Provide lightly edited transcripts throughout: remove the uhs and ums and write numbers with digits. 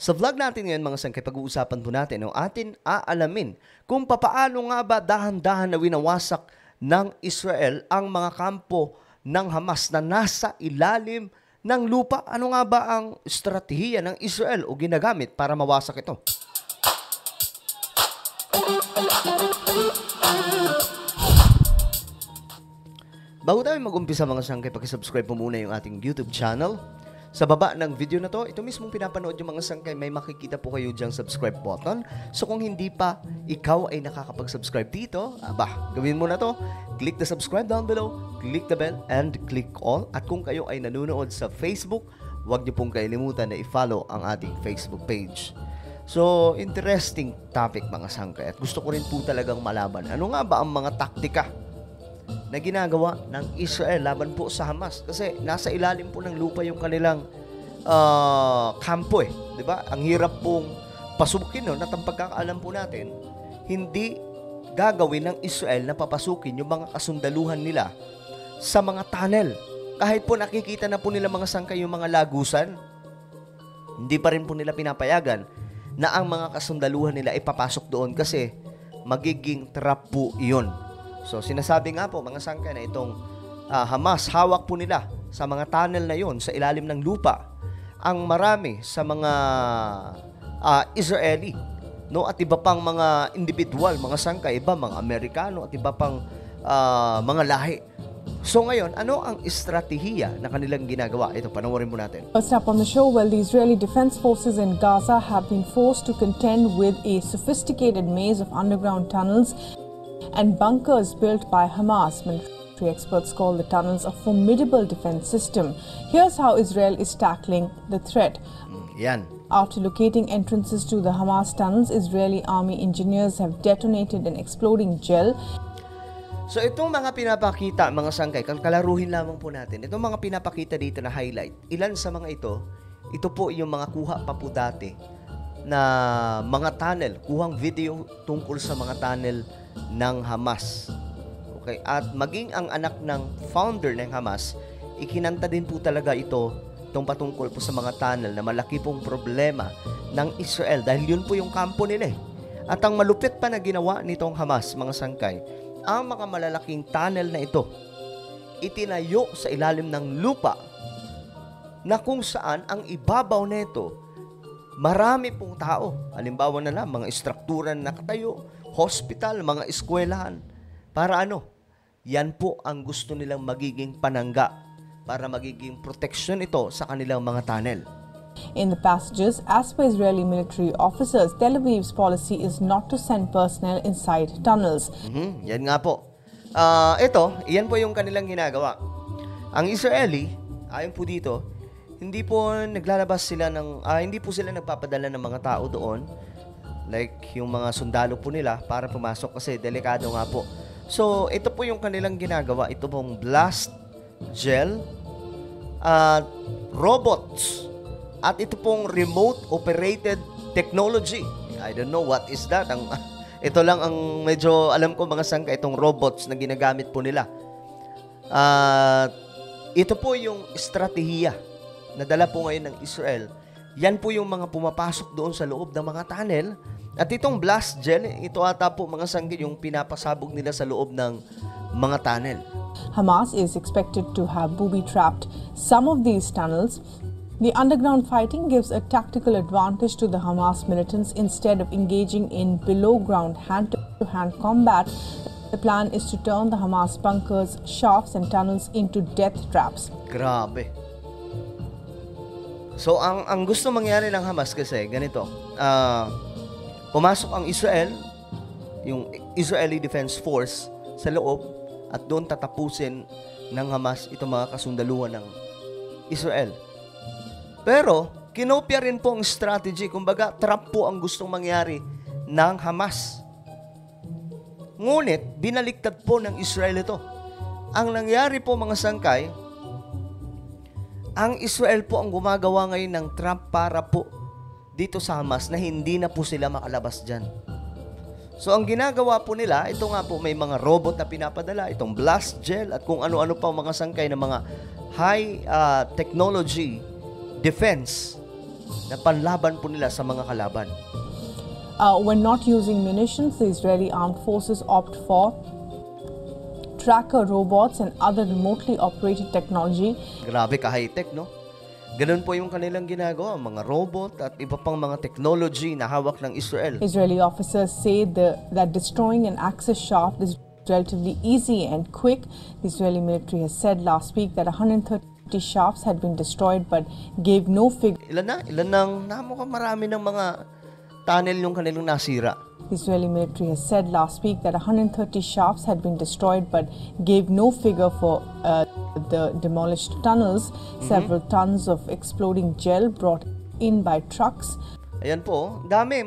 Sa vlog natin ngayon mga sangkay, pag-uusapan po natin o atin aalamin kung papaano nga ba dahan-dahan na winawasak ng Israel ang mga kampo ng Hamas na nasa ilalim ng lupa. Ano nga ba ang estratehiya ng Israel o ginagamit para mawasak ito? Bago tayo mag-umpisa mga sangkay, pakisubscribe po muna yung ating YouTube channel. Sa baba ng video na to, ito mismong pinapanood yung mga sangkay, may makikita po kayo diyang subscribe button. So kung hindi pa ikaw ay nakakapag-subscribe dito, gawin mo na to. Click the subscribe down below, click the bell, and click all. At kung kayo ay nanonood sa Facebook, huwag niyo pong kailimutan na i-follow ang ating Facebook page. So, interesting topic mga sangkay. At gusto ko rin po talagang malaman, ano nga ba ang mga taktika na ginagawa ng Israel laban po sa Hamas? Kasi nasa ilalim po ng lupa yung kanilang kampo eh. Diba? Ang hirap pong pasukin, no? At ang pagkakaalam po natin, hindi gagawin ng Israel na papasukin yung mga kasundaluhan nila sa mga tunnel. Kahit po nakikita na po nila mga sangkay yung mga lagusan, hindi pa rin po nila pinapayagan na ang mga kasundaluhan nila ipapasok doon kasi magiging trap po yun. So, sinasabi nga po, mga sangkay, na itong Hamas, hawak po nila sa mga tunnel na yon sa ilalim ng lupa ang marami sa mga Israeli, no? At iba pang mga individual, mga sangkay, iba mga Amerikano at iba pang mga lahi. So ngayon, ano ang estratehiya na kanilang ginagawa? Ito, panoorin mo natin. First up on the show, well, the Israeli Defense Forces in Gaza have been forced to contend with a sophisticated maze of underground tunnels and bunkers built by Hamas. Military experts call the tunnels a formidable defense system. Here's how Israel is tackling the threat. Yan. After locating entrances to the Hamas tunnels, Israeli army engineers have detonated an exploding gel. So itong mga pinapakita, mga sangkay, kalaruhin lamang po natin. Itong mga pinapakita dito na highlight, ilan sa mga ito po yung mga kuha pa po dati na mga tunnel, kuhang video tungkol sa mga tunnel ng Hamas. Okay? At maging ang anak ng founder ng Hamas, ikinanta din po talaga itong patungkol po sa mga tunnel na malaki pong problema ng Israel dahil yun po yung kampo nila eh. At ang malupit pa na ginawa nitong Hamas, mga sangkay, ang mga malalaking tunnel na ito itinayo sa ilalim ng lupa na kung saan ang ibabaw nito marami pong tao. Halimbawa na lang, mga istruktura na nakatayo, hospital, mga eskwelahan. Para ano? Yan po ang gusto nilang magiging panangga para magiging protection ito sa kanilang mga tunnel. In the passages, as per Israeli military officers, Tel Aviv's policy is not to send personnel inside tunnels. Yan nga po. Yan po yung kanilang ginagawa. Ang Israeli, ayon po dito, hindi po naglalabas sila hindi po sila nagpapadala ng mga tao doon, like yung mga sundalo po nila para pumasok kasi delikado nga po. So, ito po yung kanilang ginagawa. Ito pong blast gel, robots, at ito pong remote operated technology. I don't know what is that. Ito lang ang medyo alam ko mga sangka, itong robots na ginagamit po nila. Ito po yung estratehiya na dala po ngayon ng Israel. Yan po yung mga pumapasok doon sa loob ng mga tunnel. At itong blast gel, ito ata po mga sangka yung pinapasabog nila sa loob ng mga tunnel. Hamas is expected to have booby-trapped some of these tunnels. The underground fighting gives a tactical advantage to the Hamas militants instead of engaging in below-ground hand-to-hand combat. The plan is to turn the Hamas bunkers, shafts and tunnels into death traps. Grabe. So, ang gusto mangyari ng Hamas kasi, ganito, pumasok ang Israel, yung Israeli Defense Force sa loob at doon tatapusin ng Hamas itong mga kasundaluhan ng Israel. Pero, kinopya rin po ang strategy. Kumbaga, trap po ang gustong mangyari ng Hamas. Ngunit, binaliktad po ng Israel ito. Ang nangyari po mga sangkay, ang Israel po ang gumagawa ngayon ng trap para po dito sa Hamas na hindi na po sila makalabas dyan. So, ang ginagawa po nila, ito nga po may mga robot na pinapadala, itong blast gel at kung ano-ano pa mga sangkay na mga high technology defense na panlaban po nila sa mga kalaban. When not using munitions, the Israeli armed forces opt for tracker robots and other remotely operated technology. Grabe ka-high-tech, no? Ganun po yung kanilang ginagawa, mga robot at iba pang mga technology na hawak ng Israel. Israeli officers say that destroying an access shaft is relatively easy and quick. The Israeli military has said last week that 130 shafts had been destroyed but gave no figure. Ilan nang namukhang marami ng mga tunnel yung kanilang nasira. The Israeli military has said last week that 130 shafts had been destroyed but gave no figure for the demolished tunnels. Several tons of exploding gel brought in by trucks. Ayan po, dami.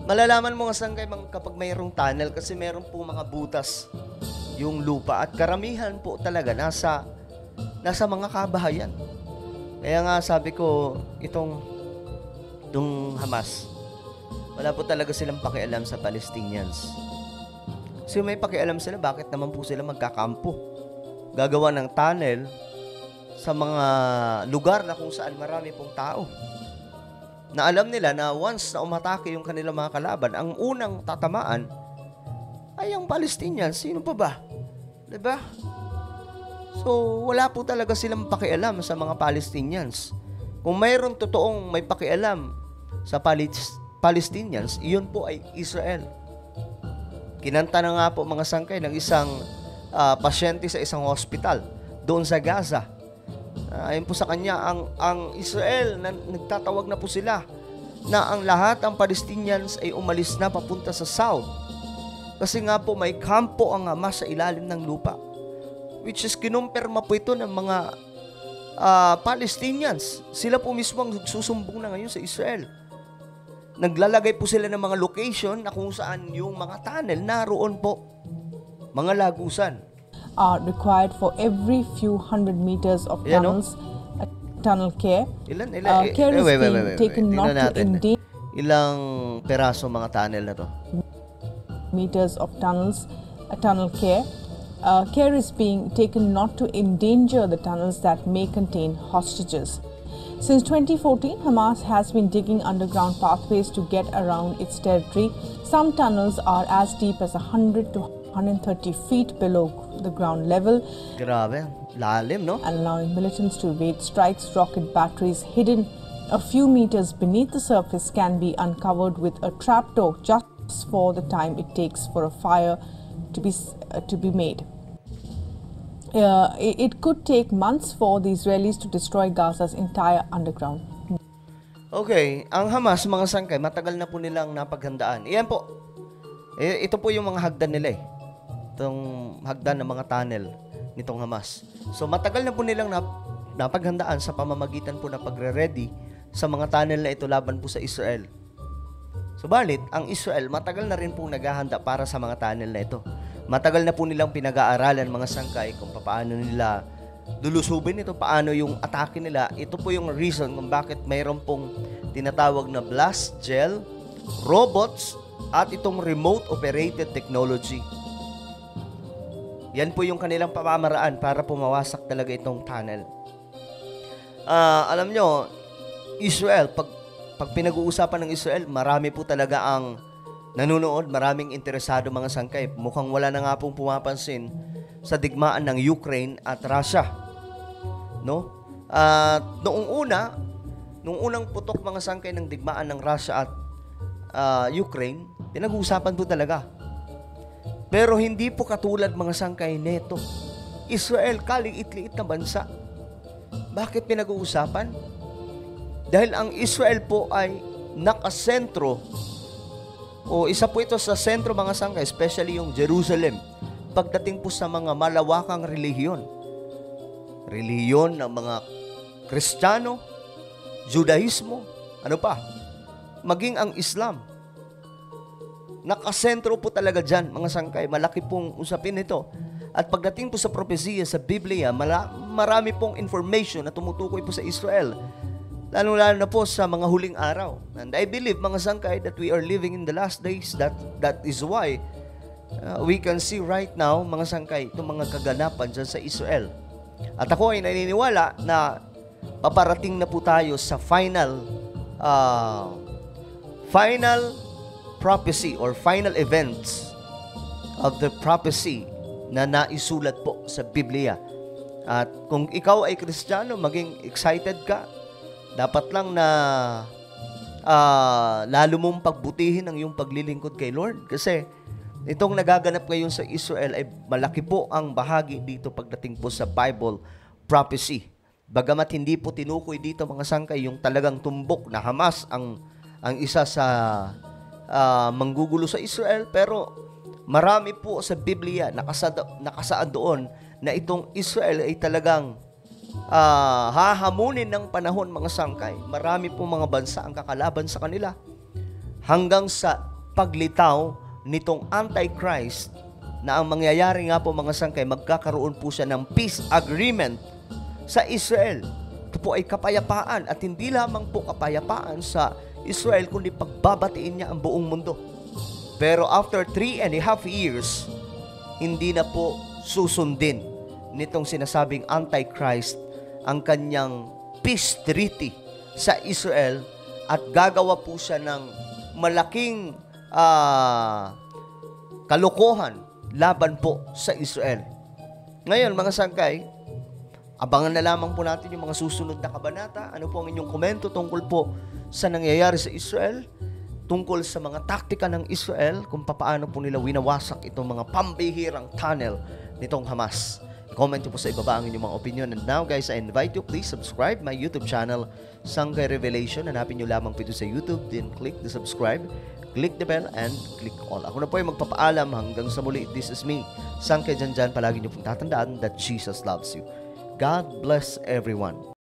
Malalaman mo nga saan kayo kapag mayroong tunnel kasi meron po mga butas yung lupa at karamihan po talaga nasa mga kabahayan. Kaya nga sabi ko, itong Hamas, wala po talaga silang pakialam sa Palestinians. Kasi may pakialam sila, bakit naman po sila magkakampo? Gagawa ng tunnel sa mga lugar na kung saan marami pong tao. Na alam nila na once na umatake yung kanilang mga kalaban, ang unang tatamaan ay ang Palestinians. Sino pa ba? Diba? So, wala po talaga silang pakialam sa mga Palestinians. Kung mayroong totoong may pakialam sa Palestinians, iyon po ay Israel. Kinanta na nga po mga sangkay ng isang pasyente sa isang hospital doon sa Gaza. Ayon po sa kanya, ang Israel, nagtatawag na po sila na ang lahat ng Palestinians ay umalis na papunta sa south. Kasi nga po may kampo ang Hamas sa ilalim ng lupa. Which is kinumpirma po ito ng mga Palestinians. Sila po mismo ang susumbong na ngayon sa Israel. Naglalagay po sila ng mga location na kung saan yung mga tunnel naroon po. Mga lagusan. Are required for every few hundred meters of tunnels. Tunnel care. Care is being taken not to endanger. Ilang peraso mga tunnel na to? Meters of tunnels. Tunnel care. Care is being taken not to endanger the tunnels that may contain hostages. Since 2014, Hamas has been digging underground pathways to get around its territory. Some tunnels are as deep as 100 to 130 feet below the ground level. Grabe, lalim, no? And allowing militants to evade strikes. Rocket batteries hidden a few meters beneath the surface can be uncovered with a trapdoor just for the time it takes for a fire to be made. It could take months for the Israelis to destroy Gaza's entire underground. Okay, ang Hamas, mga sangkay, matagal na po nilang napaghandaan. Iyan po. Ito po yung mga hagdan nila eh. Itong hagdan ng mga tunnel nitong Hamas. So matagal na po nilang napaghandaan sa pamamagitan po na pagre-ready sa mga tunnel na ito laban po sa Israel. Subalit, ang Israel matagal na rin po naghahanda para sa mga tunnel na ito. Matagal na po nilang pinag-aaralan mga sangkay kung paano nila lulusubin ito, paano yung atake nila. Ito po yung reason kung bakit mayroon pong tinatawag na blast gel, robots, at itong remote operated technology. Yan po yung kanilang pamamaraan para pumawasak talaga itong tunnel. Alam nyo, Israel, pag pinag-uusapan ng Israel, marami po talaga ang nanonood, maraming interesado mga sangkay. Mukhang wala na nga pong pumapansin sa digmaan ng Ukraine at Russia. No? Noong unang putok mga sangkay ng digmaan ng Russia at Ukraine, pinag-uusapan po talaga. Pero hindi po katulad mga sangkay neto. Israel, kaliit-liit na bansa. Bakit pinag-uusapan? Dahil ang Israel po ay nakasentro o isa po ito sa sentro mga sangkay, especially yung Jerusalem, pagdating po sa mga malawakang relihiyon. Relihiyon ng mga Kristiyano, Judaismo, ano pa, maging ang Islam. Nakasentro po talaga dyan, mga sangkay. Malaki pong usapin ito. At pagdating po sa propesiya sa Biblia, marami pong information na tumutukoy po sa Israel. Lalo-lalo na po sa mga huling araw. And I believe, mga sangkay, that we are living in the last days. That is why we can see right now, mga sangkay, itong mga kaganapan dyan sa Israel. At ako ay naniniwala na paparating na po tayo sa final final prophecy or final events of the prophecy na naisulat po sa Biblia. At kung ikaw ay Kristiyano, maging excited ka. Dapat lang na lalo mong pagbutihin ang iyong paglilingkod kay Lord. Kasi itong nagaganap ngayon sa Israel ay malaki po ang bahagi dito pagdating po sa Bible prophecy. Bagamat hindi po tinukoy dito mga sangkay yung talagang tumbok na Hamas ang isa sa manggugulo sa Israel, pero marami po sa Biblia nakasaad doon na itong Israel ay talagang hahamunin ng panahon mga sangkay. Marami po mga bansa ang kakalaban sa kanila hanggang sa paglitaw nitong Antichrist na ang mangyayari nga po mga sangkay, magkakaroon po siya ng peace agreement sa Israel. Ito po ay kapayapaan at hindi lamang po kapayapaan sa Israel kundi pagbabatiin niya ang buong mundo. Pero after 3.5 years, hindi na po susundin nitong sinasabing Antichrist ang kanyang peace treaty sa Israel at gagawa po siya ng malaking kalokohan laban po sa Israel. Ngayon, mga sangkay, abangan na lamang po natin yung mga susunod na kabanata. Ano po ang inyong komento tungkol po sa nangyayari sa Israel? Tungkol sa mga taktika ng Israel, kung paano po nila winawasak itong mga pambihirang tunnel nitong Hamas. Comment po sa ibaba ang inyong mga opinion. And now guys, I invite you, please subscribe my YouTube channel, Sangkay Revelation. Hanapin nyo lamang po ito sa YouTube, then click the subscribe, click the bell, and click all. Ako na po ay magpapaalam hanggang sa muli. This is me, Sangkay Janjan. Palagi nyo pong tatandaan that Jesus loves you. God bless everyone.